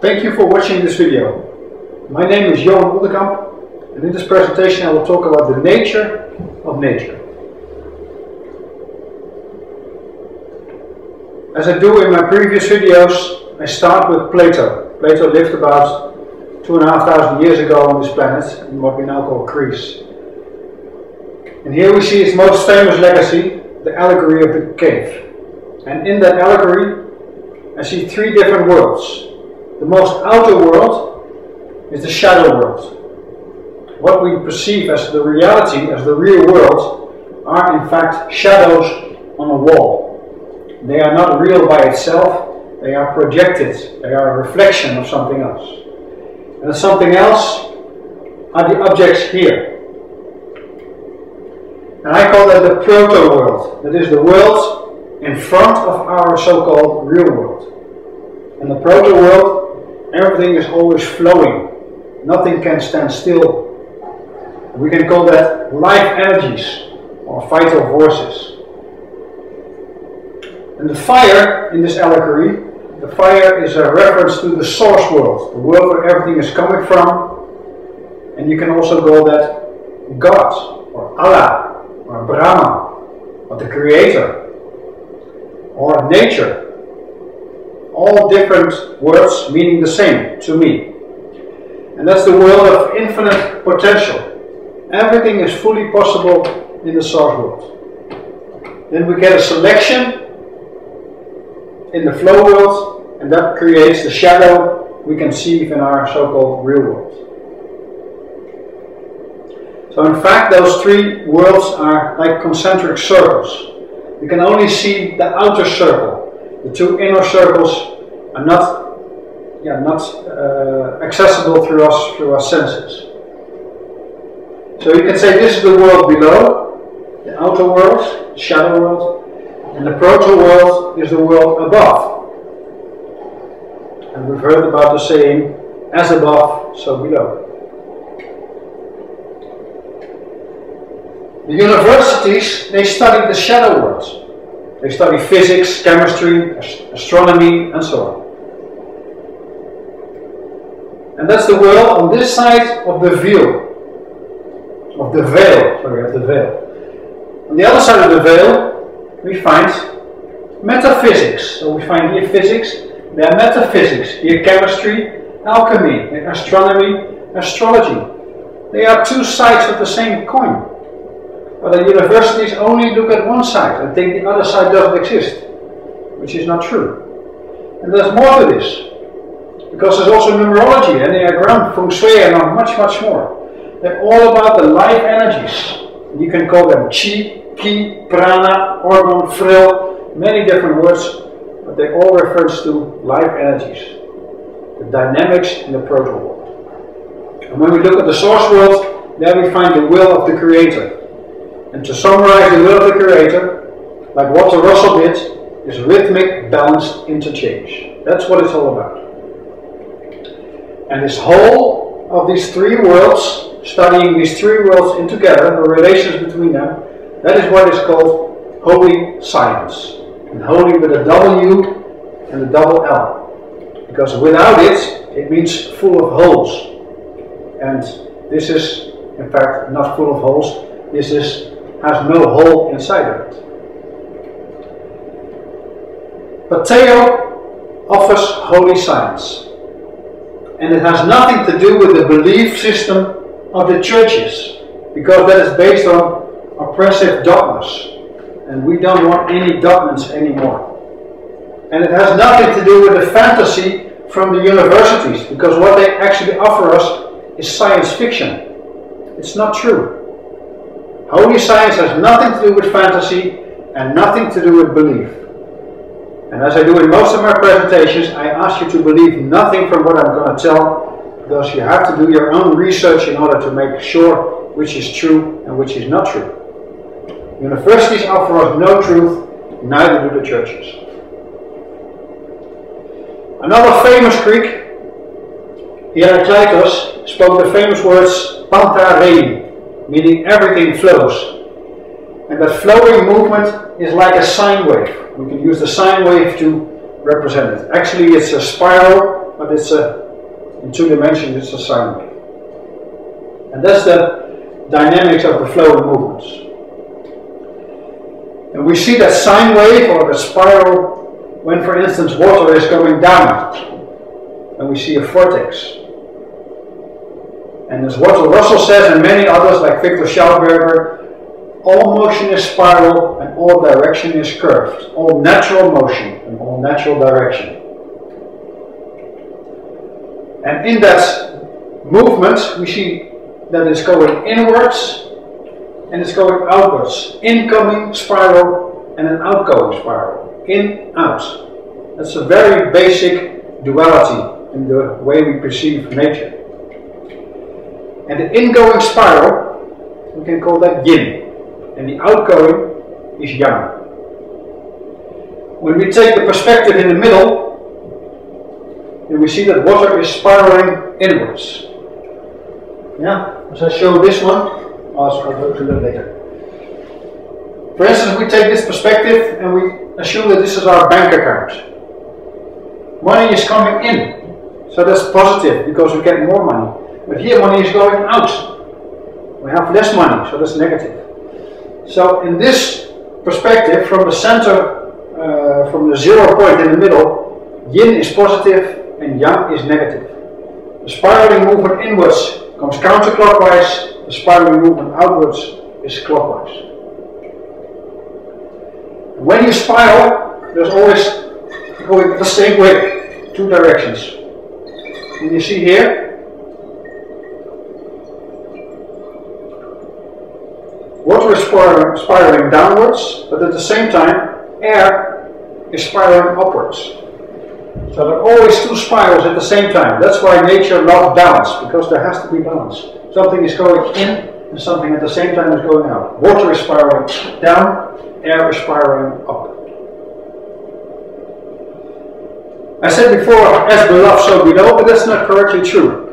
Thank you for watching this video. My name is Johan Oldekamp, and in this presentation I will talk about the nature of nature. As I do in my previous videos, I start with Plato. Plato lived about 2,500 years ago on this planet, in what we now call Greece. And here we see his most famous legacy, the allegory of the cave. And in that allegory, I see three different worlds. The most outer world is the shadow world. What we perceive as the reality, as the real world, are in fact shadows on a wall. They are not real by itself, they are projected, they are a reflection of something else. And the something else are the objects here. And I call that the proto-world. That is the world in front of our so-called real world. In the proto-world, everything is always flowing. Nothing can stand still. We can call that life energies or vital forces. And the fire in this allegory, the fire is a reference to the source world, the world where everything is coming from. And you can also call that God or Allah, or Brahma, or the Creator, or nature. All different words meaning the same to me. And that's the world of infinite potential. Everything is fully possible in the source world. Then we get a selection in the flow world, and that creates the shadow we conceive in our so-called real world. So in fact, those three worlds are like concentric circles. We can only see the outer circle. The two inner circles are not accessible through our senses. So you can say this is the world below, the outer world, the shadow world, and the proto world is the world above. And we've heard about the saying, as above, so below. The universities, they study the shadow worlds. They study physics, chemistry, astronomy, and so on. And that's the world on this side of the veil. Of the veil. On the other side of the veil, we find metaphysics. So we find here physics, there metaphysics, here chemistry, alchemy, astronomy, astrology. They are two sides of the same coin. But the universities only look at one side and think the other side doesn't exist, which is not true. And there's more to this, because there's also numerology, enneagram, feng shui, and much, much more. They're all about the life energies. You can call them chi, ki, prana, organ, frill, many different words, but they all refer to life energies, the dynamics in the proto world. And when we look at the source world, there we find the will of the Creator. And to summarize the will of the Creator, like Walter Russell did, is rhythmic, balanced interchange. That's what it's all about. And this whole of these three worlds, studying these three worlds in together, the relations between them, that is what is called holy science. And holy with a W and a double L. Because without it, it means full of holes. And this is, in fact, not full of holes. This has no hole inside of it. But Theo offers holy science. And it has nothing to do with the belief system of the churches, because that is based on oppressive dogmas. And we don't want any dogmas anymore. And it has nothing to do with the fantasy from the universities, because what they actually offer us is science fiction. It's not true. Holy science has nothing to do with fantasy and nothing to do with belief. And as I do in most of my presentations, I ask you to believe nothing from what I'm going to tell, because you have to do your own research in order to make sure which is true and which is not true. Universities offer us no truth, neither do the churches. Another famous Greek, Heraclitus, spoke the famous words Panta Rei, meaning everything flows. And that flowing movement is like a sine wave. We can use the sine wave to represent it. Actually, it's a spiral but it's in 2 dimensions, it's a sine wave. And that's the dynamics of the flow and movements. And we see that sine wave or the spiral when, for instance, water is going down, and we see a vortex. And as Walter Russell says, and many others like Victor Schauberger, all motion is spiral and all direction is curved. All natural motion and all natural direction. And in that movement, we see that it's going inwards and it's going outwards. Incoming spiral and an outgoing spiral. In, out. That's a very basic duality in the way we perceive nature. And the ingoing spiral, we can call that yin. And the outgoing is yang. When we take the perspective in the middle, then we see that water is spiraling inwards. Yeah, as I showed this one, I'll go to that later. For instance, we take this perspective and we assume that this is our bank account. Money is coming in, so that's positive because we get more money. But here money is going out. We have less money, so that's negative. So in this perspective, from the center, from the 0 point in the middle, yin is positive and yang is negative. The spiraling movement inwards comes counterclockwise, the spiraling movement outwards is clockwise. When you spiral, there's always going the same way, 2 directions. And you see here, water is spiraling downwards, but at the same time, air is spiraling upwards. So there are always 2 spirals at the same time. That's why nature loves balance, because there has to be balance. Something is going in, and something at the same time is going out. Water is spiraling down, air is spiraling up. I said before, as below, so below, but that's not correctly true.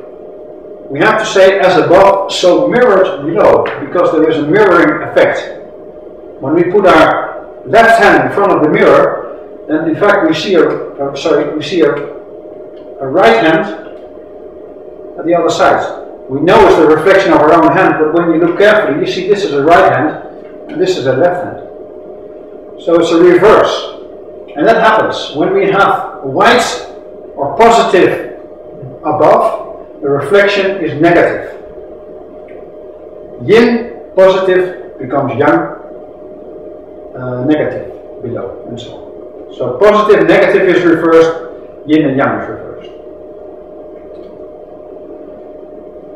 We have to say as above, so mirrored below, because there is a mirroring effect. When we put our left hand in front of the mirror, then in fact we see a right hand at the other side. We know it's the reflection of our own hand, but when you look carefully, you see this is a right hand and this is a left hand. So it's a reverse. And that happens when we have white or positive above. The reflection is negative. Yin, positive, becomes yang, negative, below, and so on. So positive, negative is reversed, yin and yang is reversed.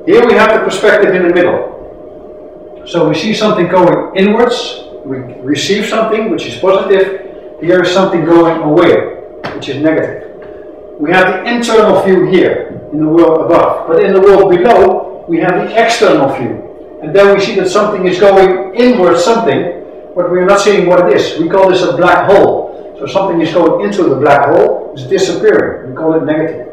Here we have the perspective in the middle. So we see something going inwards, we receive something which is positive, here is something going away, which is negative. We have the internal view here, in the world above, but in the world below we have the external view, and then we see that something is going inwards something, but we are not seeing what it is. We call this a black hole. So something is going into the black hole, it's disappearing, we call it negative.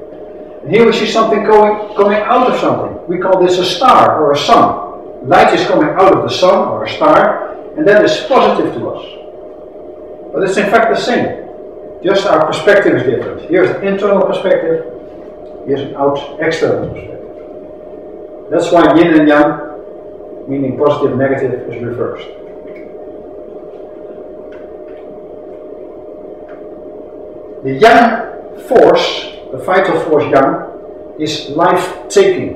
And here we see something coming out of something, we call this a star or a sun. Light is coming out of the sun or a star, and that is positive to us, but it's in fact the same, just our perspective is different. Here's an internal perspective, here's an external perspective. That's why yin and yang, meaning positive and negative, is reversed. The yang force, the vital force yang, is life-taking.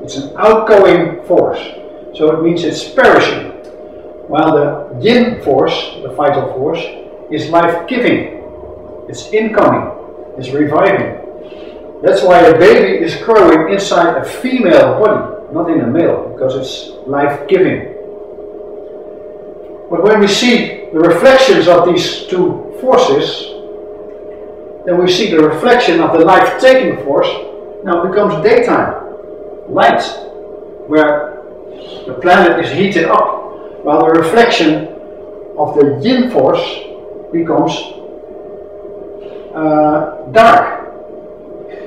It's an outgoing force, so it means it's perishing. While the yin force, the vital force, is life-giving. It's incoming, it's reviving. That's why a baby is growing inside a female body, not in a male, because it's life-giving. But when we see the reflections of these 2 forces, then we see the reflection of the life-taking force now becomes daytime, light, where the planet is heated up, while the reflection of the yin force becomes dark.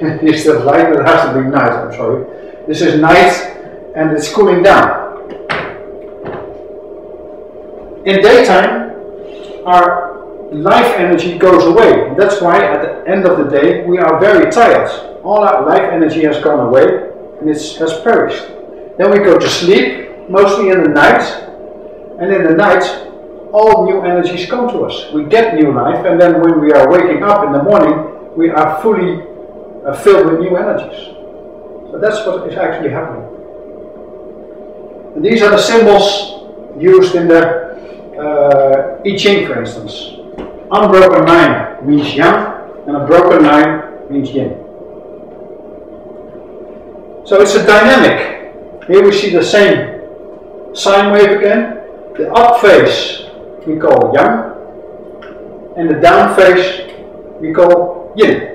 Instead of light, it has to be night, I'm sorry. This is night and it's cooling down. In daytime, our life energy goes away. That's why at the end of the day we are very tired. all our life energy has gone away and it has perished. Then we go to sleep, mostly in the night, and in the night all new energies come to us. We get new life, and then when we are waking up in the morning, we are fully filled with new energies. So that's what is actually happening. And these are the symbols used in the I Ching, for instance. Unbroken line means yang, and a broken line means yin. So it's a dynamic. Here we see the same sine wave again. The up phase we call yang, and the down phase we call yin.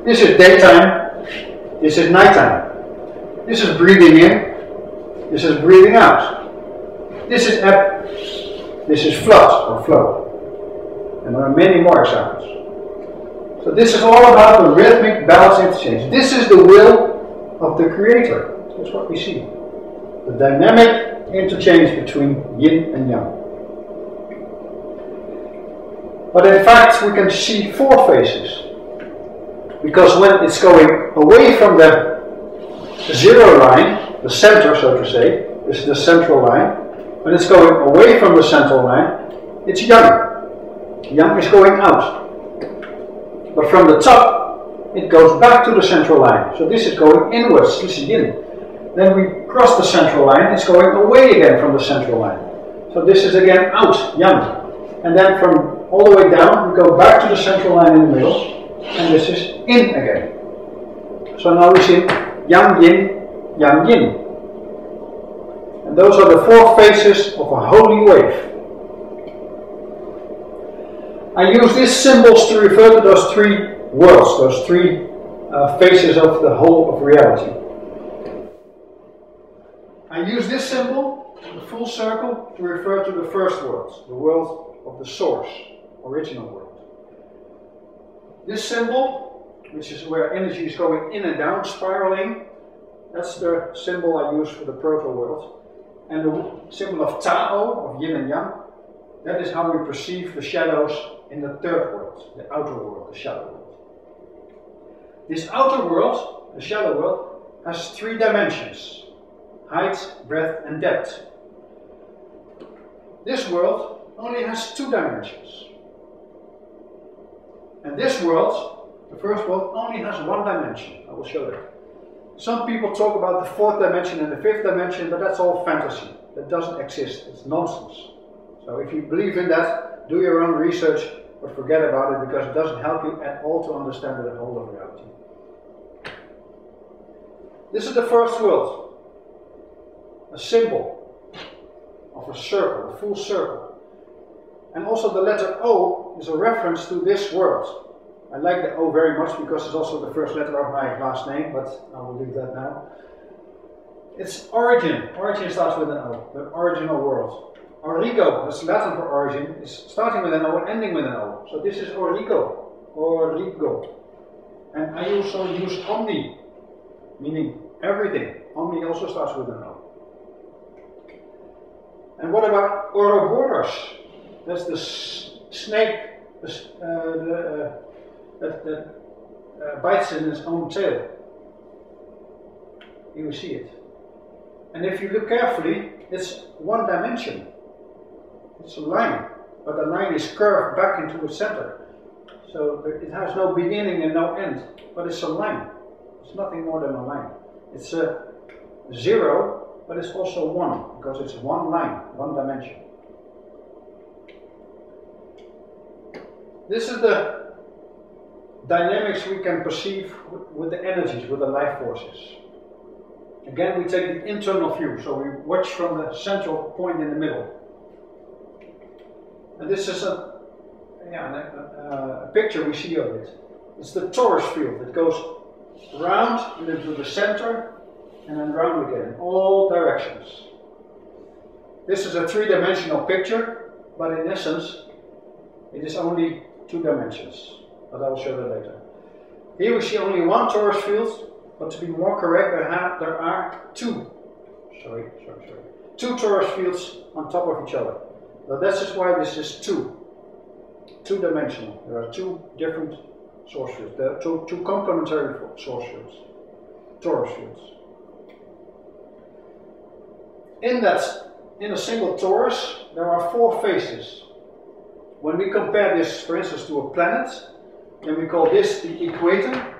This is daytime, this is nighttime. This is breathing in, this is breathing out. This is ebb, this is flood or flow. And there are many more examples. So this is all about the rhythmic balance interchange. This is the will of the Creator. That's what we see. The dynamic interchange between yin and yang. But in fact we can see four phases. Because when it's going away from the zero line, the center so to say, this is the central line. When it's going away from the central line, it's yang. Yang is going out. But from the top, it goes back to the central line. So this is going inwards, this is yin. Then we cross the central line, it's going away again from the central line. So this is again out, yang. And then from all the way down, we go back to the central line in the middle, and this is in again. So now we see yang yin, yang yin. And those are the four phases of a holy wave. I use these symbols to refer to those three worlds, those three phases of the whole of reality. I use this symbol, the full circle, to refer to the first world, the world of the source, original world. This symbol, which is where energy is going in and down, spiraling, that's the symbol I use for the proto world. And the symbol of Tao, of yin and yang, that is how we perceive the shadows in the third world, the outer world, the shadow world. This outer world, the shadow world, has three dimensions: height, breadth and depth. This world only has two dimensions. And this world, the first world, only has one dimension. I will show that. Some people talk about the fourth dimension and the fifth dimension, but that's all fantasy. That doesn't exist. It's nonsense. So if you believe in that, do your own research, but forget about it, because it doesn't help you at all to understand the whole of reality. This is the first world. A symbol of a circle, a full circle. And also the letter O is a reference to this world. I like the O very much because it's also the first letter of my last name, but I will leave that now. It's origin. Origin starts with an O, the original world. Origo, that's Latin for origin, is starting with an O and ending with an O. So this is Origo, Origo. And I also use omni, meaning everything. Omni also starts with an O. And what about Ouroboros? That's the snake that bites in its own tail. You will see it. And if you look carefully, it's one dimension. It's a line, but the line is curved back into its center. So it has no beginning and no end, but it's a line. It's nothing more than a line. It's a zero, but it's also one, because it's one line, one dimension. This is the dynamics we can perceive with the energies, with the life forces. Again, we take the internal view, so we watch from the central point in the middle. And this is a picture we see of it. It's the torus field. It goes round into the center and then round again in all directions. This is a three-dimensional picture, but in essence, it is only two dimensions. But I will show that later. Here we see only one torus field. But to be more correct, there are two torus fields on top of each other. But that's just why this is two-dimensional. There are two different source fields. There are two complementary source fields, torus fields. In a single torus, there are 4 faces. When we compare this, for instance, to a planet, then we call this the equator.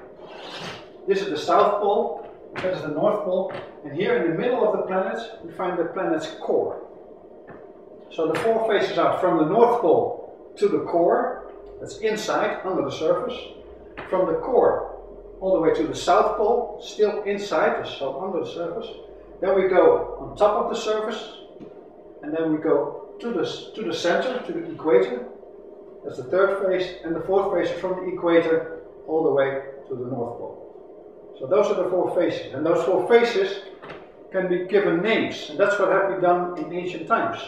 This is the South Pole, that is the North Pole, and here in the middle of the planet, we find the planet's core. So the 4 faces are from the North Pole to the core, that's inside, under the surface. From the core all the way to the South Pole, still inside, so under the surface. Then we go on top of the surface, and then we go to the center, to the equator. That's the 3rd phase, and the 4th phase is from the equator all the way to the North Pole. So those are the 4 phases, and those 4 phases can be given names, and that's what had been done in ancient times.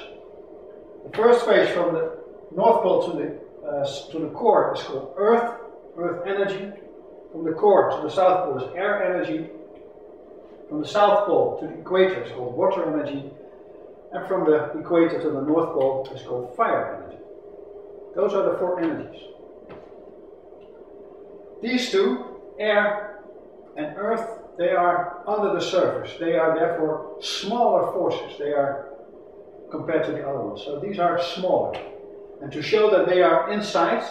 The first phase from the North Pole to the core is called Earth energy. From the core to the South Pole is air energy. From the South Pole to the equator is called water energy. And from the equator to the North Pole is called fire energy. Those are the 4 energies. These 2, air and earth, they are under the surface. They are therefore smaller forces. They are compared to the other ones. So these are smaller. And to show that they are inside,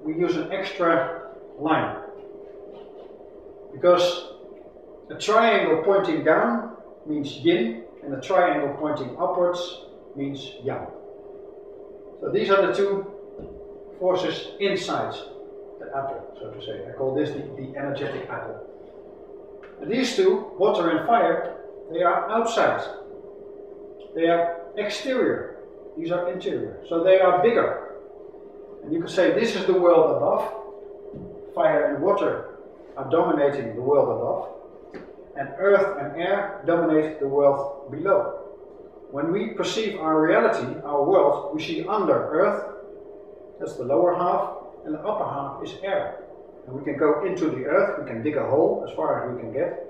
we use an extra line. Because a triangle pointing down means yin, and a triangle pointing upwards means yang. So these are the 2 forces inside the apple, so to say. I call this the energetic apple. And these 2, water and fire, they are outside. They are exterior. These are interior. So they are bigger. And you could say this is the world above. Fire and water are dominating the world above. And earth and air dominate the world below. When we perceive our reality, our world, we see under earth, that's the lower half, and the upper half is air. And we can go into the earth, we can dig a hole as far as we can get,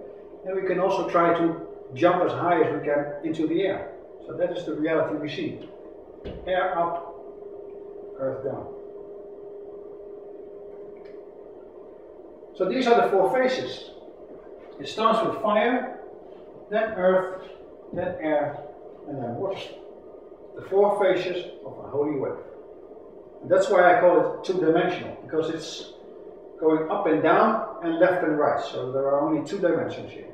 and we can also try to jump as high as we can into the air. So that is the reality we see. Air up, earth down. So these are the 4 phases. It starts with fire, then earth, then air, and then water. The 4 phases of a holy wave. And that's why I call it 2-dimensional, because it's going up and down and left and right. So there are only 2 dimensions here.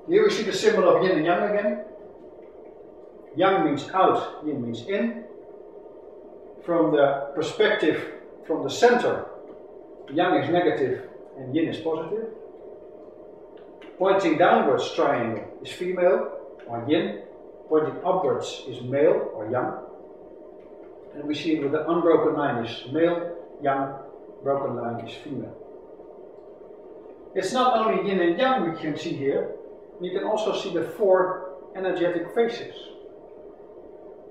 Here we see the symbol of yin and yang again. Yang means out, yin means in. From the perspective, from the center, yang is negative and yin is positive. Pointing downwards, triangle is female or yin. Pointing upwards is male or yang. And we see it with the unbroken line is male, yang, broken line is female. It's not only yin and yang we can see here, you can also see the 4 energetic phases.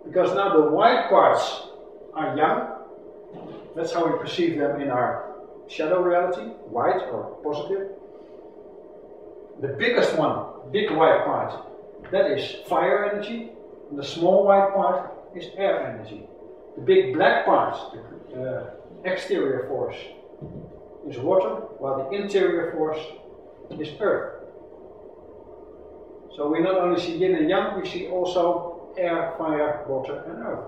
Because now the white parts are yang, that's how we perceive them in our shadow reality, white or positive. The biggest one, big white part, that is fire energy, and the small white part is air energy. The big black part, the exterior force, is water, while the interior force is earth. So we not only see yin and yang, we see also air, fire, water and earth.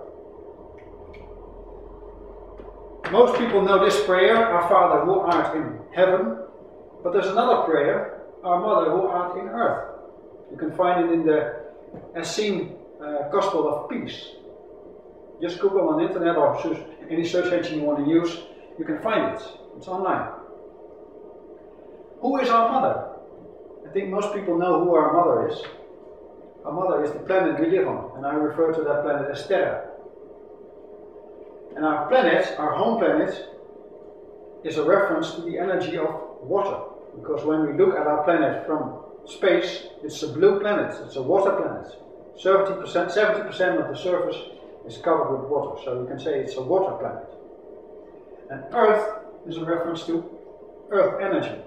Most people know this prayer, Our Father who art in heaven, but there's another prayer, Our Mother who art in earth. You can find it in the Essene Gospel of Peace. Just Google on the internet or any search engine you want to use, you can find it. It's online. Who is our mother? I think most people know who our mother is. Our mother is the planet we live on, and I refer to that planet as Terra. And our planet, our home planet, is a reference to the energy of water. Because when we look at our planet from space, it's a blue planet, it's a water planet. 70% of the surface is covered with water, so you can say it's a water planet. And Earth is a reference to Earth energy.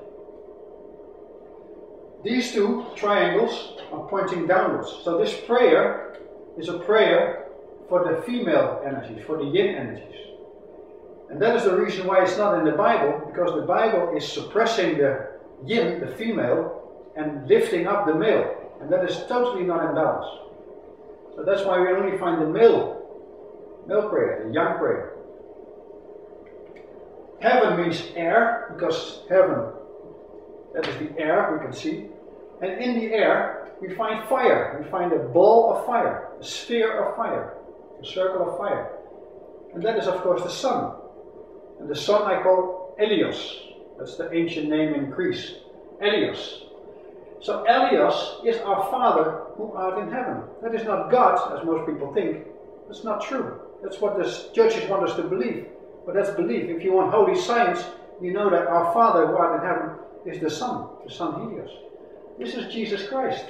These 2 triangles are pointing downwards. So this prayer is a prayer for the female energies, for the yin energies. And that is the reason why it's not in the Bible, because the Bible is suppressing the yin, the female, and lifting up the male. And that is totally not in balance. So that's why we only find the male prayer, the yang prayer. Heaven means air, because heaven, that is the air we can see. And in the air we find fire. We find a ball of fire, a sphere of fire, a circle of fire. And that is of course the sun. And the sun I call Helios. That's the ancient name in Greece. Helios. So Helios is our Father who art in heaven. That is not God, as most people think. That's not true. That's what the churches want us to believe. But that's belief. If you want holy science, you know that our Father who art in heaven is the sun Helios. This is Jesus Christ.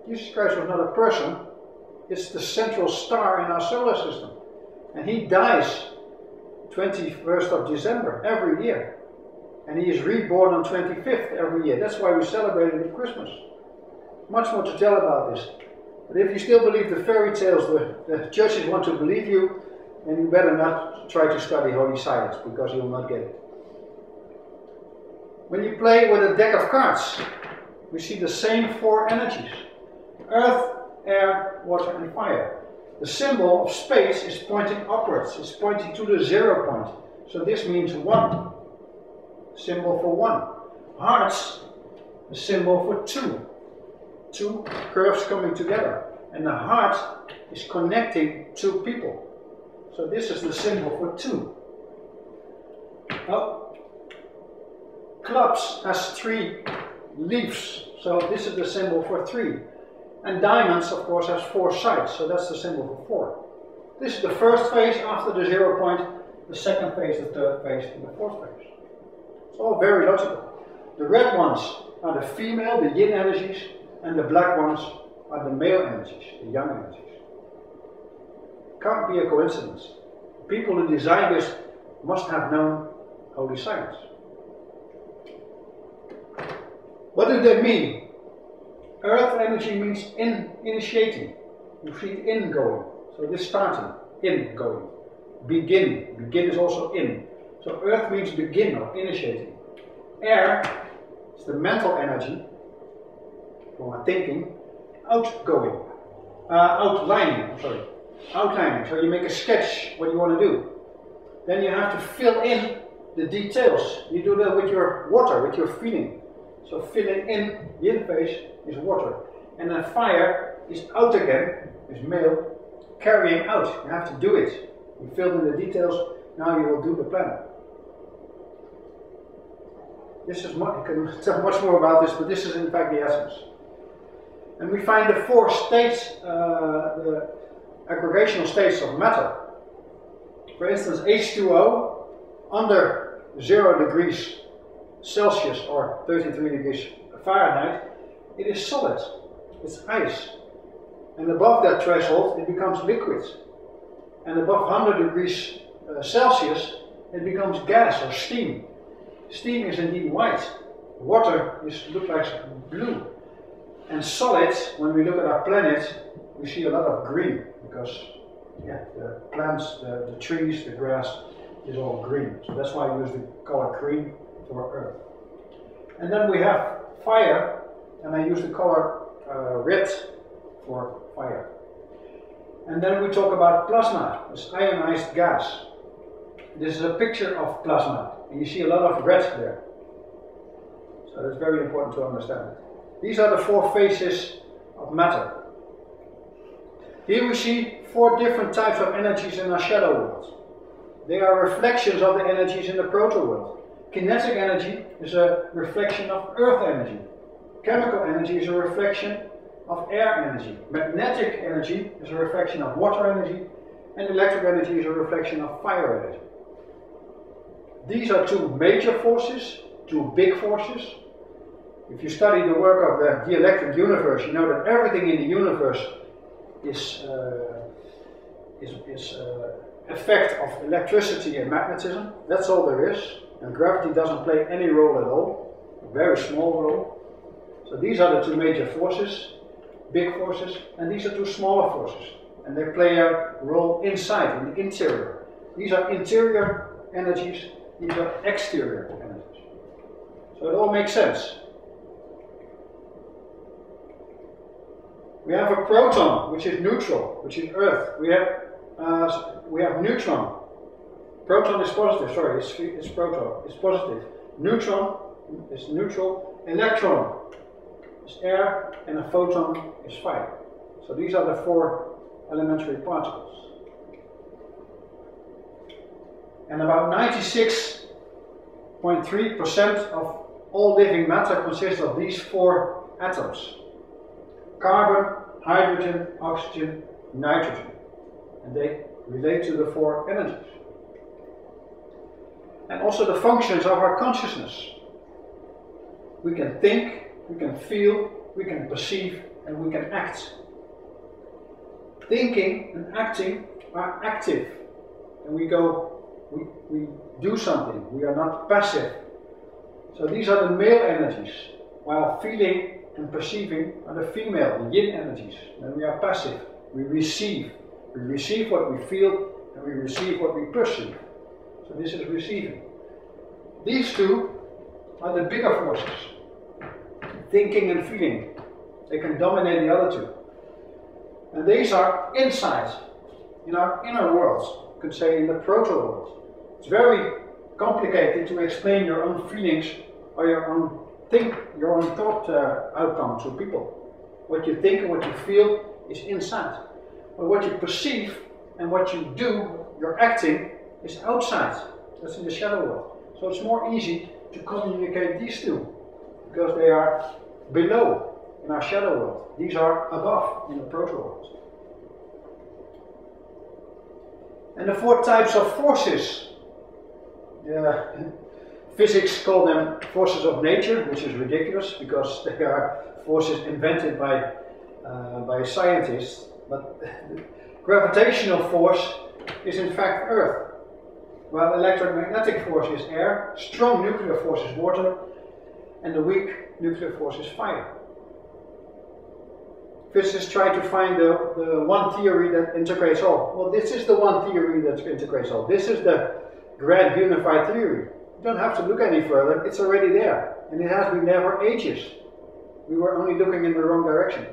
Jesus Christ was not a person. It's the central star in our solar system. And he dies 21st of December every year. And he is reborn on 25th every year. That's why we celebrate it at Christmas. Much more to tell about this. But if you still believe the fairy tales the churches want to believe you, then you better not try to study holy science, because you will not get it. When you play with a deck of cards, we see the same four energies. Earth, air, water and fire. The symbol of space is pointing upwards. It's pointing to the 0 point. So this means 1. Symbol for 1. Hearts, the symbol for 2. 2 curves coming together. And the heart is connecting 2 people. So this is the symbol for 2. Now, clubs has 3 leaves. So this is the symbol for 3. And diamonds, of course, has 4 sides. So that's the symbol for 4. This is the first phase after the 0 point, the second phase, the third phase, and the fourth phase. It's all very logical. The red ones are the female, the yin energies, and the black ones are the male energies, the yang energies. Can't be a coincidence. People who designed this must have known holy science. What do they mean? Earth energy means initiating. You see in going. So this starting, in going. Begin. Begin is also in. So earth means begin or initiating. Air is the mental energy for thinking. Outgoing. Outlining. So you make a sketch what you want to do. Then you have to fill in the details. You do that with your water, with your feeling. So filling in, yin phase, is water. And then fire is out again, is male, carrying out. You have to do it. You filled in the details, now you will do the plan. This is much, you can tell much more about this, but this is in fact the essence. And we find the 4 states, the aggregational states of matter. For instance, H2O, under 0 degrees Celsius or 33 degrees Fahrenheit, it is solid, it's ice. And above that threshold it becomes liquid. And above 100 degrees Celsius it becomes gas or steam. Steam is indeed white, water looks like blue. And solid, when we look at our planet, we see a lot of green, because the plants, the trees, the grass is all green. So that's why we use the color green for Earth. And then we have fire, and I use the color red for fire. And then we talk about plasma, this ionized gas. This is a picture of plasma, and you see a lot of red there. So that's very important to understand it. These are the 4 phases of matter. Here we see 4 different types of energies in our shadow world. They are reflections of the energies in the proto world. Kinetic energy is a reflection of earth energy. Chemical energy is a reflection of air energy. Magnetic energy is a reflection of water energy. And electric energy is a reflection of fire energy. These are 2 major forces, 2 big forces. If you study the work of the dielectric universe, you know that everything in the universe is effect of electricity and magnetism. That's all there is. And gravity doesn't play any role at all, a very small role. So these are the 2 major forces, big forces, and these are 2 smaller forces. And they play a role inside, in the interior. These are interior energies, these are exterior energies. So it all makes sense. We have a proton, which is neutral, which is Earth. We have neutron. Proton is positive, sorry, it's proton, it's positive. Neutron is neutral. Electron is air, and a photon is fire. So these are the four elementary particles. And about 96.3% of all living matter consists of these four atoms. Carbon, hydrogen, oxygen, nitrogen. And they relate to the four energies. And also the functions of our consciousness. We can think, we can feel, we can perceive, and we can act. Thinking and acting are active. And we do something. We are not passive. So these are the male energies, while feeling and perceiving are the female, the yin energies. Then we are passive. We receive. We receive what we feel and we receive what we perceive. So this is receiving. These two are the bigger forces. Thinking and feeling. They can dominate the other two. And these are inside, in our inner worlds. You could say in the proto world. It's very complicated to explain your own feelings or your own thought outcome to people. What you think and what you feel is inside. But what you perceive and what you do, your acting, is outside. That's in the shadow world. So it's more easy to communicate these two, because they are below in our shadow world. These are above in the proto world. And the four types of forces. Physics call them forces of nature, which is ridiculous because they are forces invented by scientists. But gravitational force is in fact Earth, while electromagnetic force is air, strong nuclear force is water, and the weak nuclear force is fire. Physicists try to find the one theory that integrates all. Well, this is the one theory that integrates all. This is the grand unified theory. You don't have to look any further, it's already there. And it has been there for ages. We were only looking in the wrong direction.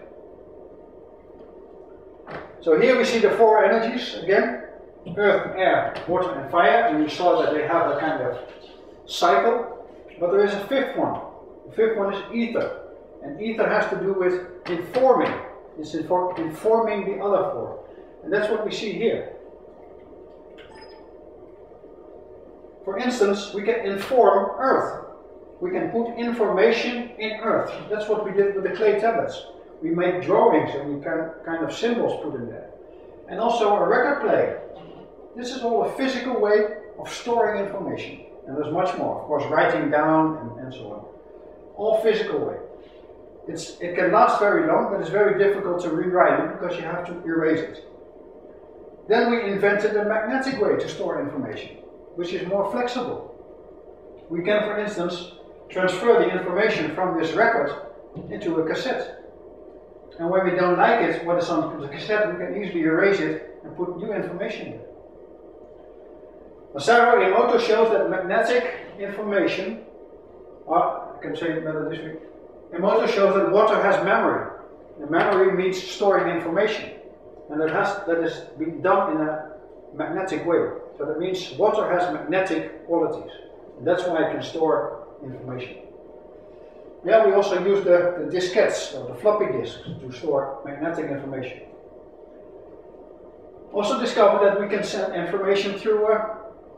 So here we see the four energies again. Earth, air, water and fire. And we saw that they have a kind of cycle. But there is a fifth one. The fifth one is ether. And ether has to do with informing. It's informing the other four. And that's what we see here. For instance, we can inform Earth. We can put information in Earth. That's what we did with the clay tablets. We made drawings and we kind of symbols put in there. And also a record player. This is all a physical way of storing information. And there's much more. Of course, writing down and so on. All physical way. It can last very long, but it's very difficult to rewrite it because you have to erase it. Then we invented a magnetic way to store information, which is more flexible. We can, for instance, transfer the information from this record into a cassette. And when we don't like it, what is on the cassette, we can easily erase it and put new information in. Masaru Emoto shows that magnetic information, I can say it better this way. Emoto shows that water has memory. And memory means storing information. And that is being done in a magnetic way. So that means water has magnetic qualities. And that's why it can store information. Yeah, we also use the diskettes, or the floppy disks, to store magnetic information. Also discovered that we can send information through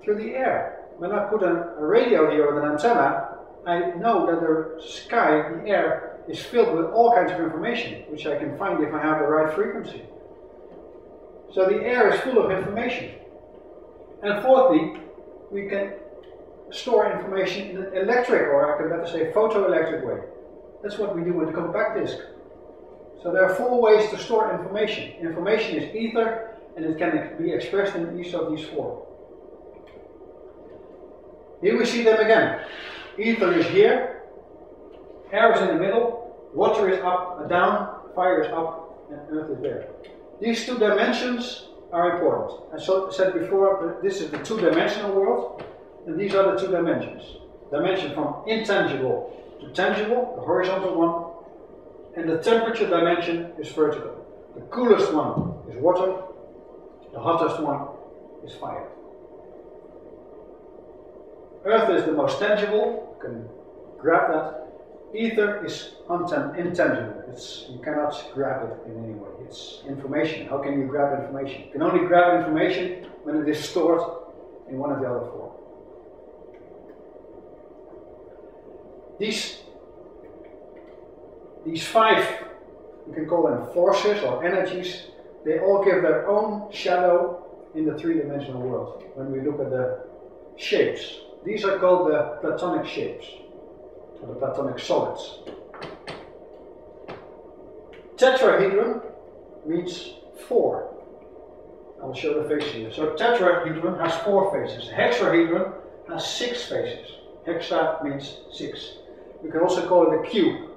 the air. When I put a radio here with an antenna, I know that the sky, the air, is filled with all kinds of information, which I can find if I have the right frequency. So the air is full of information. And fourthly, we can store information in an electric, or I can better say photoelectric way. That's what we do with the compact disc. So there are four ways to store information. Information is ether, and it can be expressed in each of these four. Here we see them again. Ether is here, air is in the middle, water is up and down, fire is up, and earth is there. These two dimensions are important. As I said before, this is the two-dimensional world, and these are the two dimensions. Dimension from intangible to tangible, the horizontal one, and the temperature dimension is vertical. The coolest one is water, the hottest one is fire. Earth is the most tangible, you can grab that. Ether is intangible, you cannot grab it in any way. It's information. How can you grab information? You can only grab information when it is stored in one of the other four. These five, you can call them forces or energies, they all give their own shadow in the three-dimensional world. When we look at the shapes, these are called the platonic shapes, or the platonic solids. Tetrahedron means four. I will show the faces here. So tetrahedron has four faces. Hexahedron has 6 faces. Hexa means 6. We can also call it a cube,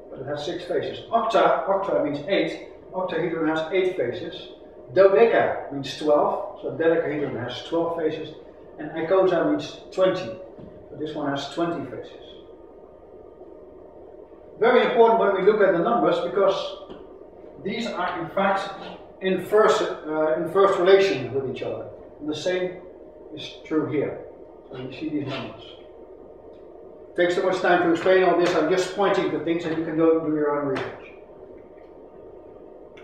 but it has 6 faces. Octa means 8. Octahedron has 8 faces. Dodeca means 12, so dodecahedron has 12 faces. And icosa means 20, so this one has 20 faces. Very important when we look at the numbers, because these are in fact in first relation with each other. And the same is true here. So you see these numbers. It takes so much time to explain all this. I'm just pointing to things and you can go do your own research.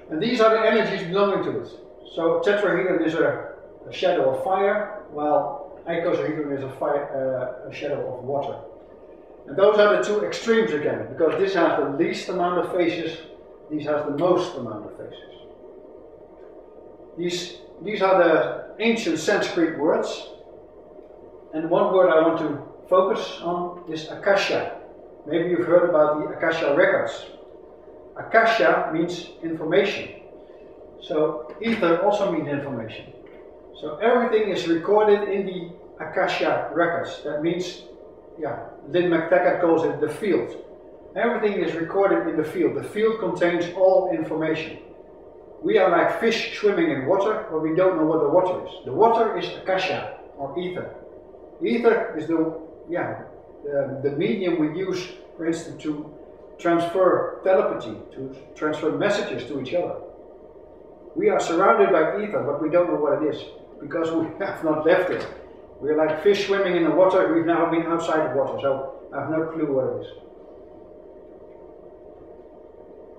And these are the energies belonging to it. So tetrahedron is a shadow of fire, while icosahedron is a shadow of water. And those are the two extremes again, because this has the least amount of faces, these has the most amount of faces. These are the ancient Sanskrit words, and one word I want to focus on is Akasha. Maybe you've heard about the Akasha records. Akasha means information. So ether also means information. So everything is recorded in the Akasha records. That means, Lynn McTaggart calls it the field. Everything is recorded in the field. The field contains all information. We are like fish swimming in water, but we don't know what the water is. The water is Akasha, or ether. Ether is the medium we use, for instance, to transfer telepathy, to transfer messages to each other. We are surrounded by ether, but we don't know what it is, because we have not left it. We're like fish swimming in the water. We've now been outside the water, so I have no clue what it is.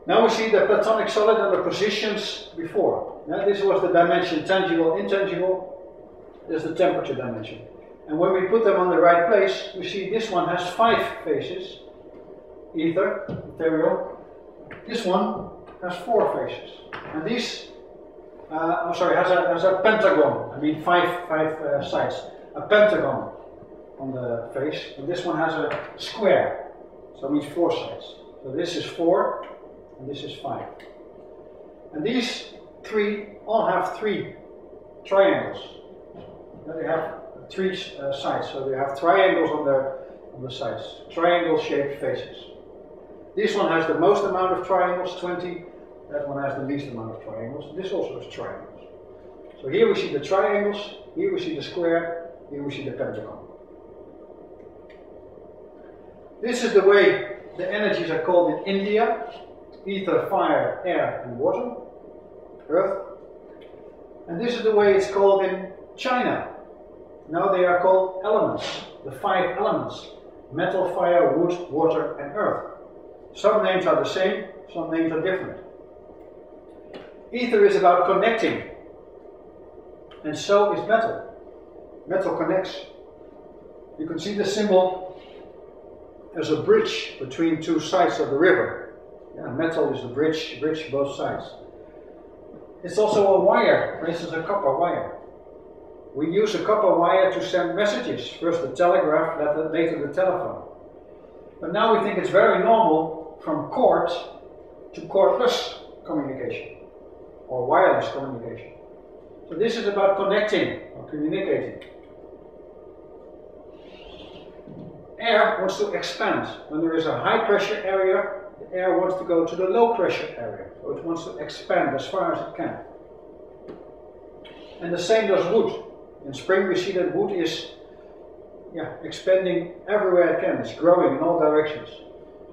Now we see the platonic solid and the positions before. Now this was the dimension tangible, intangible. There's the temperature dimension. And when we put them on the right place, we see this one has 5 faces. Ether, material. This one has 4 faces. And these, has a pentagon. I mean 5 sides. A pentagon on the face. And this one has a square. So it means 4 sides. So this is 4. And this is 5. And these 3 all have 3 triangles. Now they have 3 sides, so they have triangles on the sides, triangle-shaped faces. This one has the most amount of triangles, 20. That one has the least amount of triangles. This also has triangles. So here we see the triangles, here we see the square, here we see the pentagon. This is the way the energies are called in India. Ether, fire, air and water, earth. And this is the way it's called in China. Now they are called elements, the 5 elements: metal, fire, wood, water and earth. Some names are the same, some names are different. Ether is about connecting, and so is metal. Metal connects. You can see the symbol as a bridge between 2 sides of the river. Metal is the bridge both sides. It's also a wire, for instance a copper wire. We use a copper wire to send messages, first the telegraph, later the telephone. But now we think it's very normal from cord to cordless communication, or wireless communication. So this is about connecting or communicating. Air wants to expand. When there is a high pressure area, the air wants to go to the low pressure area. So it wants to expand as far as it can. And the same does wood. In spring we see that wood is expanding everywhere it can. It's growing in all directions.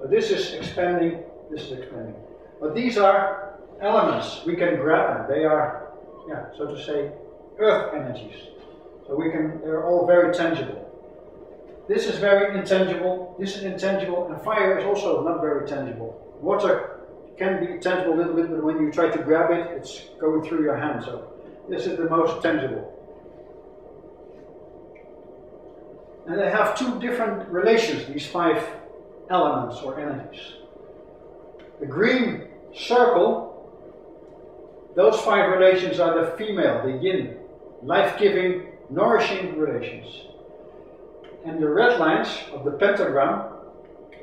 So this is expanding, this is expanding. But these are elements. We can grab them. They are, so to say, earth energies. So they're all very tangible. This is very intangible, this is intangible, and fire is also not very tangible. Water can be tangible a little bit, but when you try to grab it, it's going through your hand. So this is the most tangible. And they have two different relations, these 5 elements or energies. The green circle, those 5 relations are the female, the yin, life-giving, nourishing relations. And the red lines of the pentagram,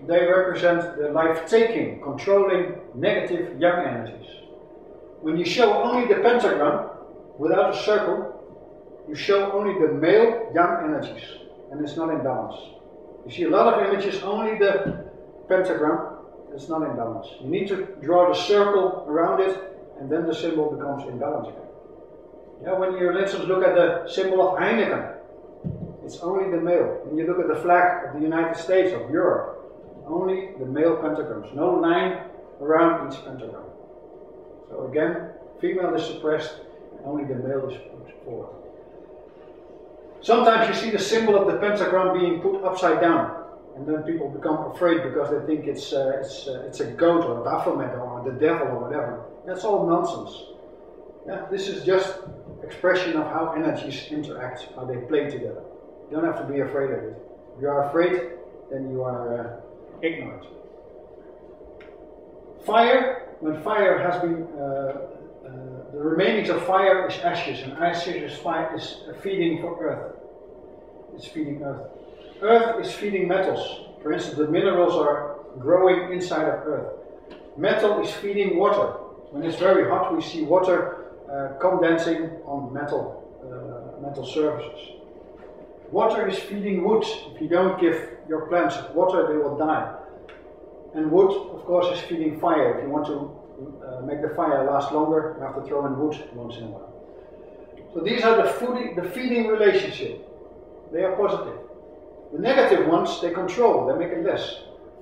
they represent the life-taking, controlling, negative yang energies. When you show only the pentagram without a circle, you show only the male yang energies, and it's not in balance. You see a lot of images, only the pentagram, it's not in balance. You need to draw the circle around it, and then the symbol becomes in balance again. When you, for instance, look at the symbol of Heineken, it's only the male. When you look at the flag of the United States, of Europe, only the male pentagrams, no line around each pentagram. So again, female is suppressed, and only the male is put forward. Sometimes you see the symbol of the pentagram being put upside down, and then people become afraid because they think it's a goat or a Baphomet or the devil or whatever. That's all nonsense. This is just expression of how energies interact, how they play together. You don't have to be afraid of it. If you are afraid, then you are ignorant. Fire, when fire has been, the remainings of fire is ashes, and ashes is feeding for earth. It's feeding earth. Earth is feeding metals. For instance, the minerals are growing inside of earth. Metal is feeding water. When it's very hot, we see water condensing on metal surfaces. Water is feeding wood. If you don't give your plants water, they will die. And wood, of course, is feeding fire. If you want to make the fire last longer, you have to throw in wood once in a while. So these are the feeding relationship. They are positive. The negative ones, they control, they make it less.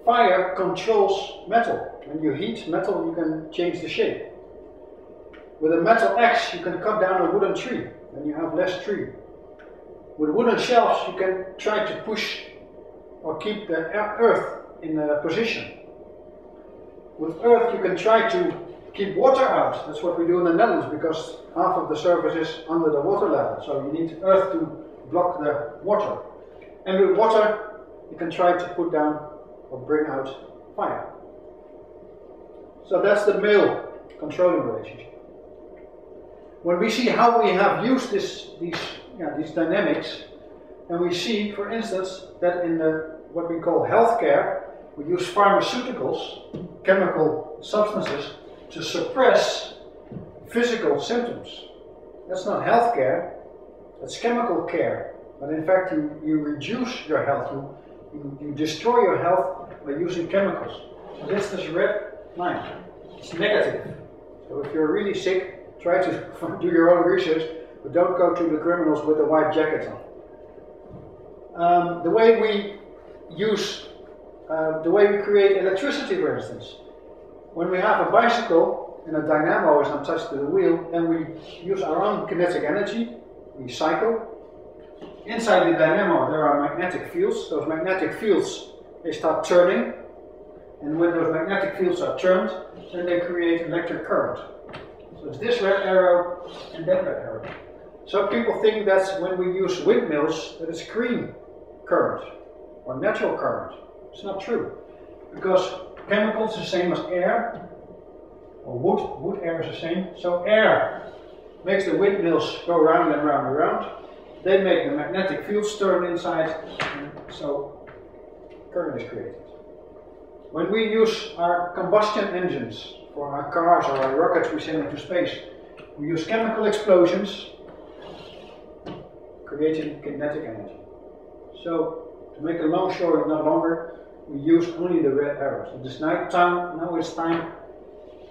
Fire controls metal. When you heat metal, you can change the shape. With a metal axe, you can cut down a wooden tree, and you have less tree. With wooden shelves, you can try to push or keep the earth in a position. With earth, you can try to keep water out. That's what we do in the Netherlands, because half of the surface is under the water level. So you need earth to block the water. And with water, you can try to put down or bring out fire. So that's the male controlling relationship. When we see how we have used these dynamics, and we see, for instance, that in what we call healthcare, we use pharmaceuticals, chemical substances, to suppress physical symptoms. That's not healthcare, that's chemical care. But in fact, you reduce your health, you destroy your health by using chemicals. So this is red line. It's negative. So if you're really sick, try to do your own research, but don't go to the criminals with a white jacket on. The way we create electricity, for instance. When we have a bicycle and a dynamo is attached to the wheel, then we use our own kinetic energy, we cycle. Inside the dynamo there are magnetic fields. Those magnetic fields, they start turning, and when those magnetic fields are turned, then they create electric current. So it's this red arrow and that red arrow. So people think that when we use windmills, that it's green current or natural current. It's not true, because chemicals is the same as air, or wood air is the same. So air makes the windmills go round and round and round. They make the magnetic fields turn inside, and so current is created. When we use our combustion engines for our cars or our rockets we send into space, we use chemical explosions, creating kinetic energy. So, to make a long story not longer, we use only the red arrows. It is now it's time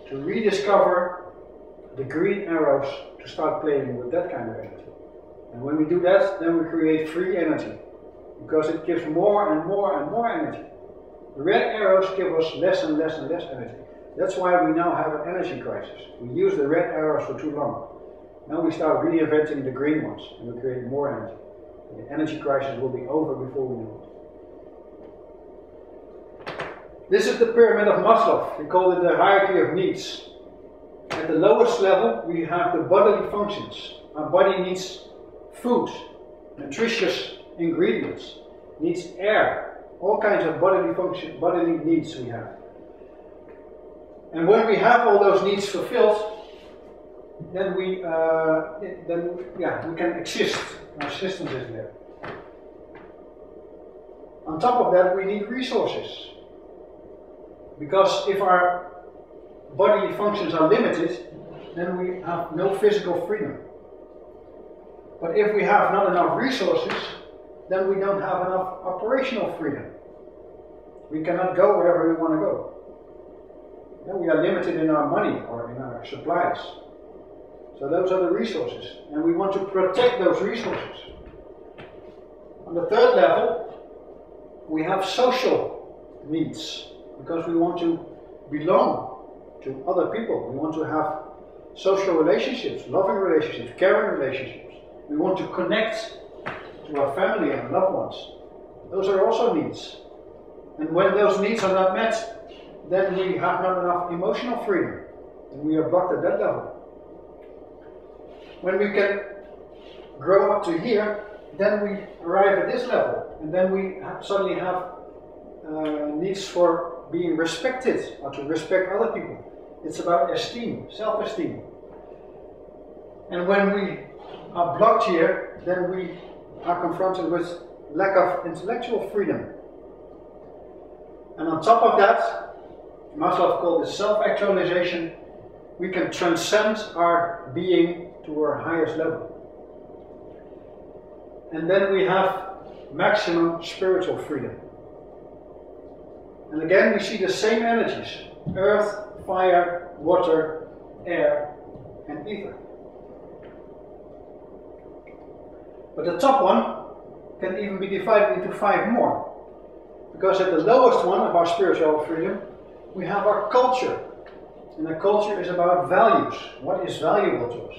to rediscover the green arrows to start playing with that kind of energy. And when we do that, then we create free energy, because it gives more and more and more energy. The red arrows give us less and less and less energy. That's why we now have an energy crisis. We use the red arrows for too long. Now we start reinventing the green ones, and we create more energy. The energy crisis will be over before we know it. This is the pyramid of Maslow. We call it the hierarchy of needs. At the lowest level, we have the bodily functions. Our body needs food, nutritious ingredients, needs air, all kinds of bodily needs we have. And when we have all those needs fulfilled, then we can exist. Our systems is there. On top of that, we need resources. Because if our bodily functions are limited, then we have no physical freedom. But if we have not enough resources, then we don't have enough operational freedom. We cannot go wherever we want to go. Then we are limited in our money or in our supplies. So those are the resources, and we want to protect those resources. On the third level, we have social needs, because we want to belong to other people. We want to have social relationships, loving relationships, caring relationships. We want to connect to our family and loved ones. Those are also needs. And when those needs are not met, then we have not enough emotional freedom, and we are blocked at that level. When we can grow up to here, then we arrive at this level, and then we suddenly have needs for being respected, or to respect other people. It's about esteem, self-esteem. And when we are blocked here, then we are confronted with lack of intellectual freedom. And on top of that, Maslow called it self-actualization. We can transcend our being to our highest level. And then we have maximum spiritual freedom. And again we see the same energies: earth, fire, water, air, and ether. But the top one can even be divided into 5 more. Because at the lowest one of our spiritual freedom, we have our culture. And the culture is about values. What is valuable to us?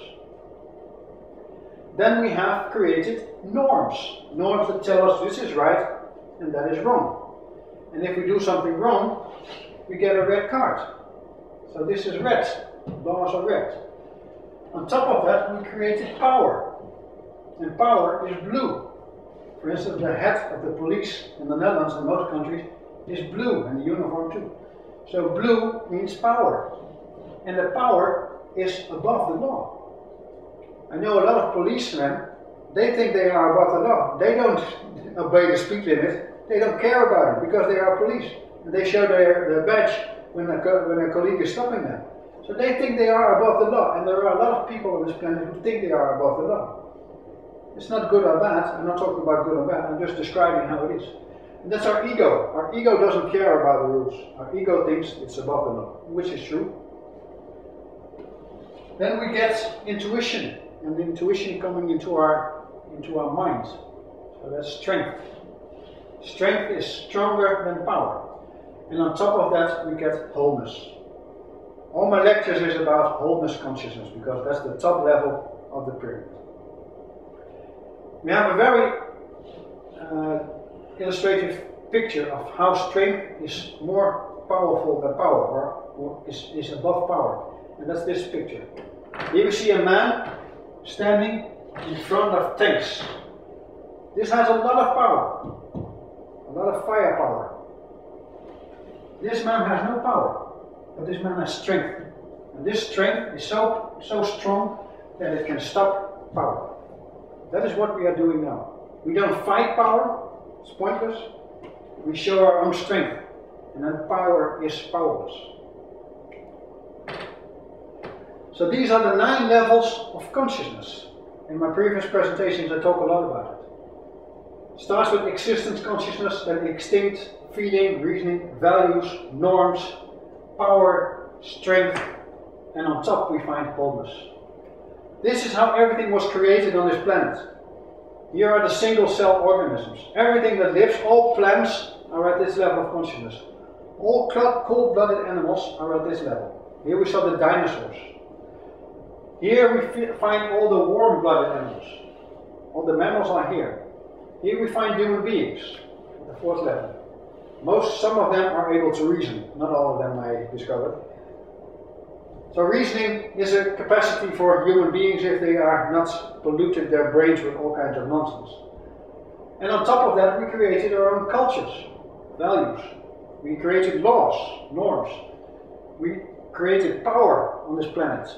Then we have created norms. Norms that tell us this is right and that is wrong. And if we do something wrong, we get a red card. So this is red. Laws are red. On top of that, we created power. And power is blue. For instance, the head of the police in the Netherlands and most countries is blue, and the uniform too. So blue means power. And the power is above the law. I know a lot of policemen, they think they are above the law. They don't obey the speed limit. They don't care about it because they are police. And they show their badge when a colleague is stopping them. So they think they are above the law. And there are a lot of people on this planet who think they are above the law. It's not good or bad. I'm not talking about good or bad. I'm just describing how it is. And that's our ego. Our ego doesn't care about the rules. Our ego thinks it's above the law, which is true. Then we get intuition, and the intuition coming into our minds. So that's strength. Strength is stronger than power. And on top of that, we get wholeness. All my lectures is about wholeness consciousness, because that's the top level of the pyramid. We have a very illustrative picture of how strength is more powerful than power, or is above power. And that's this picture. Here we see a man standing in front of tanks. This has a lot of power, a lot of firepower. This man has no power, but this man has strength. And this strength is so strong that it can stop power. That is what we are doing now. We don't fight power, it's pointless. We show our own strength, and then power is powerless. So these are the 9 levels of consciousness. In my previous presentations I talk a lot about it. It starts with existence consciousness, then instinct, feeling, reasoning, values, norms, power, strength, and on top we find wholeness. This is how everything was created on this planet. Here are the single cell organisms. Everything that lives, all plants are at this level of consciousness. All cold-blooded animals are at this level. Here we saw the dinosaurs. Here we find all the warm-blooded animals. All the mammals are here. Here we find human beings at the fourth level. Some of them are able to reason. Not all of them I discovered. So reasoning is a capacity for human beings if they are not polluted their brains with all kinds of nonsense. And on top of that we created our own cultures, values. We created laws, norms. We created power on this planet.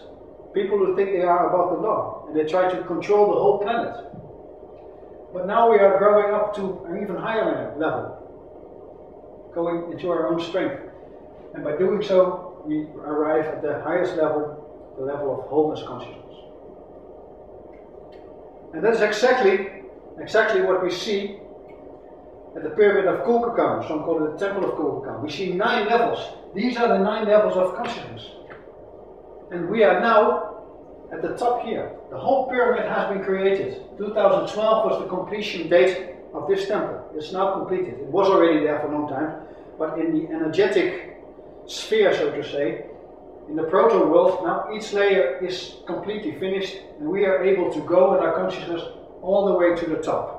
People who think they are above the law and they try to control the whole planet. But now we are growing up to an even higher level, going into our own strength. And by doing so, we arrive at the highest level, the level of wholeness consciousness. And that is exactly what we see at the pyramid of Kukulkan, some call it the temple of Kukulkan. We see 9 levels. These are the 9 levels of consciousness. And we are now at the top here. The whole pyramid has been created. 2012 was the completion date of this temple. It's now completed. It was already there for a long time, but in the energetic sphere, so to say, in the proto world, now each layer is completely finished and we are able to go with our consciousness all the way to the top.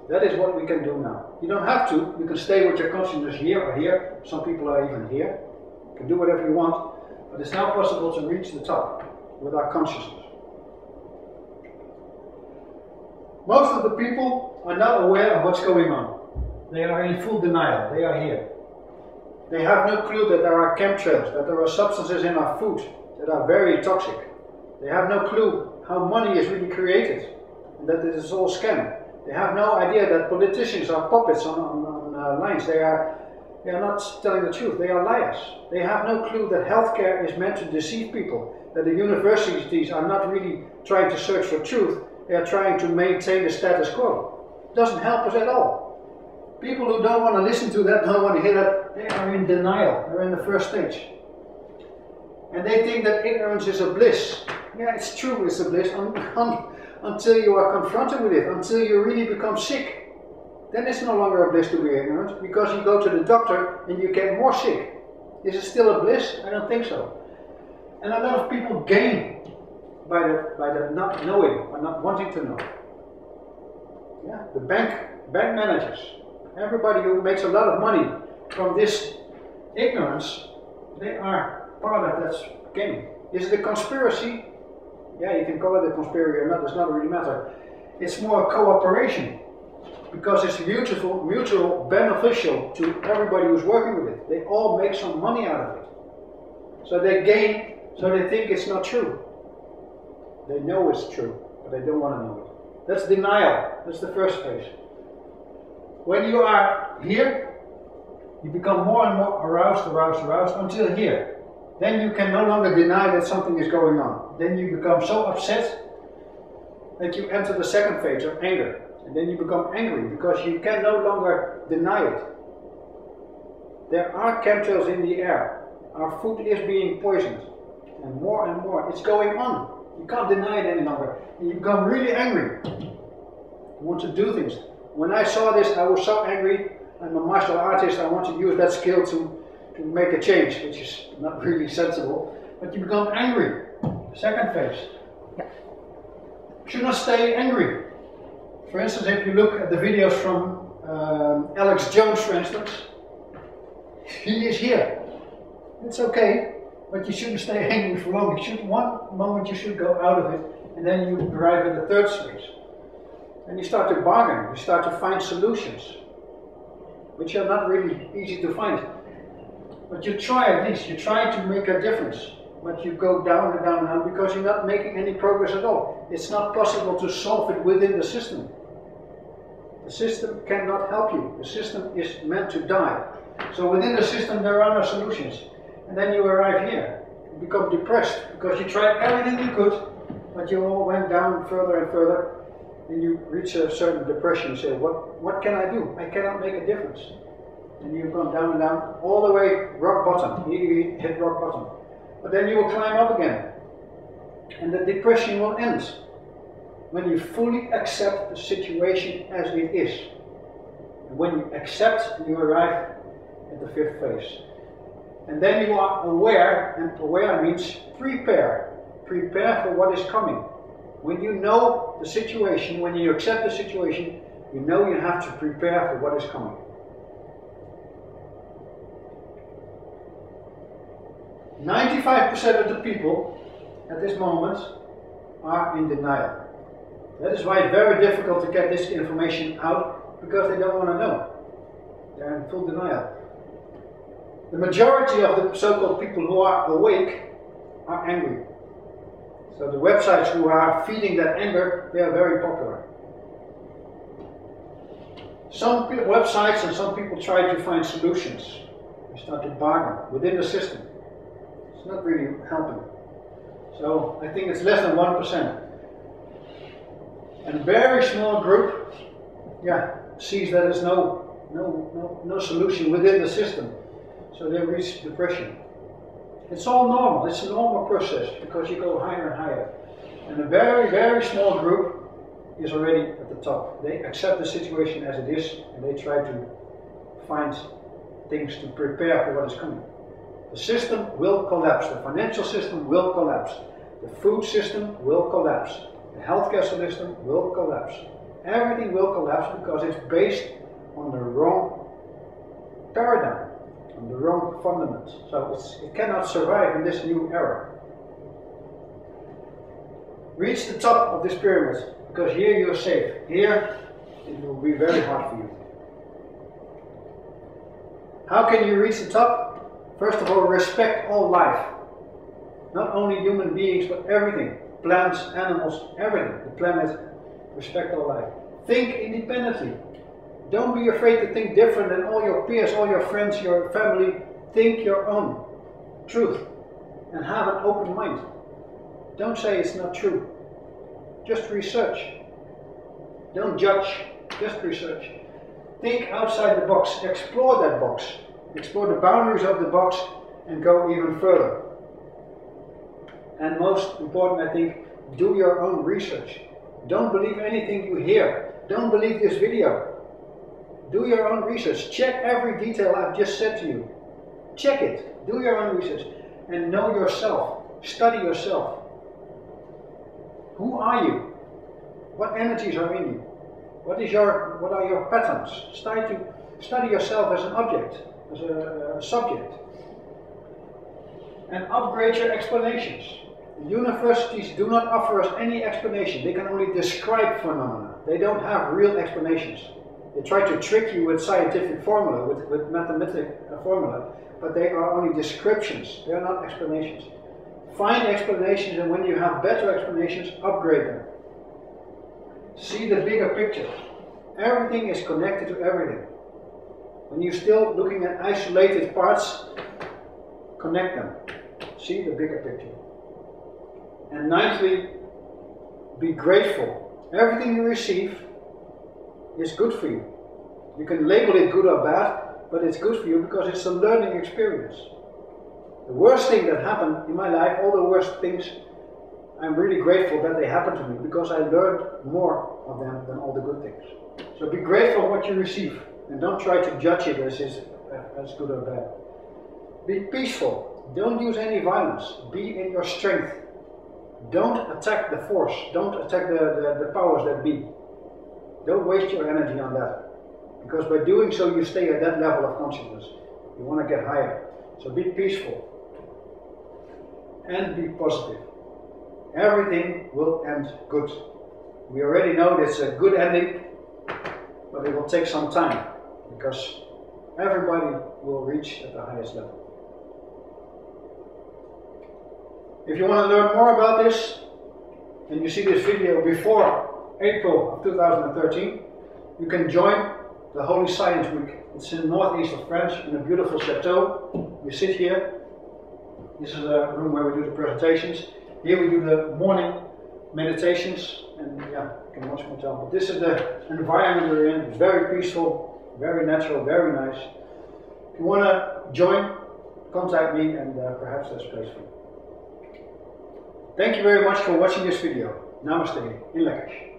That is what we can do now. You don't have to, you can stay with your consciousness here or here. Some people are even here. You can do whatever you want, but it's now possible to reach the top with our consciousness. Most of the people are not aware of what's going on. They are in full denial. They are here. They have no clue that there are chemtrails, that there are substances in our food that are very toxic. They have no clue how money is really created and that it is all scam. They have no idea that politicians are puppets on lines. They are not telling the truth. They are liars. They have no clue that healthcare is meant to deceive people, that the universities are not really trying to search for truth. They are trying to maintain the status quo. It doesn't help us at all. People who don't want to listen to that, don't want to hear that, they are in denial. They're in the first stage. And they think that ignorance is a bliss. Yeah, it's true, it's a bliss until you are confronted with it, until you really become sick. Then it's no longer a bliss to be ignorant, because you go to the doctor and you get more sick. Is it still a bliss? I don't think so. And a lot of people gain by the not knowing, or not wanting to know. Yeah, the bank managers. Everybody who makes a lot of money from this ignorance, they are part of that game. Is it a conspiracy? Yeah, you can call it a conspiracy or not, does not really matter. It's more cooperation, because it's mutual beneficial to everybody who's working with it. They all make some money out of it. So they gain, so they think it's not true. They know it's true, but they don't want to know it. That's denial. That's the first phase. When you are here, you become more and more aroused until here. Then you can no longer deny that something is going on. Then you become so upset that you enter the second phase of anger. And then you become angry because you can no longer deny it. There are chemtrails in the air. Our food is being poisoned. And more. It's going on. You can't deny it any longer. And you become really angry. You want to do things. When I saw this, I was so angry. I'm a martial artist. I want to use that skill to make a change, which is not really sensible. But you become angry. Second phase. You should not stay angry. For instance, if you look at the videos from Alex Jones, for instance, he is here. It's okay, but you shouldn't stay angry for long. One moment you should go out of it, and then you arrive at the third stage. And you start to bargain, you start to find solutions, which are not really easy to find. But you try at least, you try to make a difference. But you go down and down and down because you're not making any progress at all. It's not possible to solve it within the system. The system cannot help you. The system is meant to die. So within the system there are no solutions. And then you arrive here. You become depressed because you tried everything you could, but you all went down further and further. And you reach a certain depression and say, what can I do? I cannot make a difference. And you've gone down and down, all the way rock bottom. You hit rock bottom. But then you will climb up again. And the depression will end when you fully accept the situation as it is. And when you accept, you arrive at the fifth phase. And then you are aware, and aware means prepare. Prepare for what is coming. When you know the situation, when you accept the situation, you know you have to prepare for what is coming. "95% of the people at this moment are in denial. That is why it's very difficult to get this information out, because they don't want to know. They're in full denial. The majority of the so-called people who are awake are angry. So the websites who are feeding that anger, they are very popular. Some websites and some people try to find solutions. They start to bargain within the system. It's not really helping. So I think it's less than 1%. And a very small group, sees that there's no solution within the system. So they reach depression. It's all normal. It's a normal process because you go higher and higher. And a very, very small group is already at the top. They accept the situation as it is and they try to find things to prepare for what is coming. The system will collapse. The financial system will collapse. The food system will collapse. The healthcare system will collapse. Everything will collapse because it's based on the wrong paradigm, on the wrong fundamentals. So it cannot survive in this new era. Reach the top of this pyramid, because here you're safe. Here it will be very hard for you. How can you reach the top? First of all, respect all life. Not only human beings, but everything. Plants, animals, everything. The planet, respect all life. Think independently. Don't be afraid to think different than all your peers, all your friends, your family. Think your own truth and have an open mind. Don't say it's not true. Just research. Don't judge, just research. Think outside the box, explore that box. Explore the boundaries of the box and go even further. And most important, I think, do your own research. Don't believe anything you hear. Don't believe this video. Do your own research. Check every detail I've just said to you. Check it. Do your own research. And know yourself. Study yourself. Who are you? What energies are in you? What are your patterns? Study yourself as an object, as a subject. And upgrade your explanations. Universities do not offer us any explanation. They can only describe phenomena. They don't have real explanations. They try to trick you with scientific formula, with mathematical formula, but they are only descriptions. They are not explanations. Find explanations, and when you have better explanations, upgrade them. See the bigger picture. Everything is connected to everything. When you're still looking at isolated parts, connect them. See the bigger picture. And ninthly, be grateful. Everything you receive is good for you. You can label it good or bad, but it's good for you because it's a learning experience. The worst thing that happened in my life, all the worst things, I'm really grateful that they happened to me because I learned more of them than all the good things. So be grateful for what you receive and don't try to judge it as good or bad. Be peaceful. Don't use any violence. Be in your strength. Don't attack the force. Don't attack the powers that be. Don't waste your energy on that. Because by doing so, you stay at that level of consciousness. You want to get higher. So be peaceful. And be positive. Everything will end good. We already know it's a good ending, but it will take some time. Because everybody will reach at the highest level. If you want to learn more about this, and you see this video before April of 2013, you can join the Holy Science Week. It's in the northeast of France, in a beautiful chateau. We sit here. This is a room where we do the presentations. Here we do the morning meditations, and you can watch more time. But this is the environment we're in. It's very peaceful, very natural, very nice. If you want to join, contact me, and perhaps there's space for you. Thank you very much for watching this video. Namaste in Lekkers.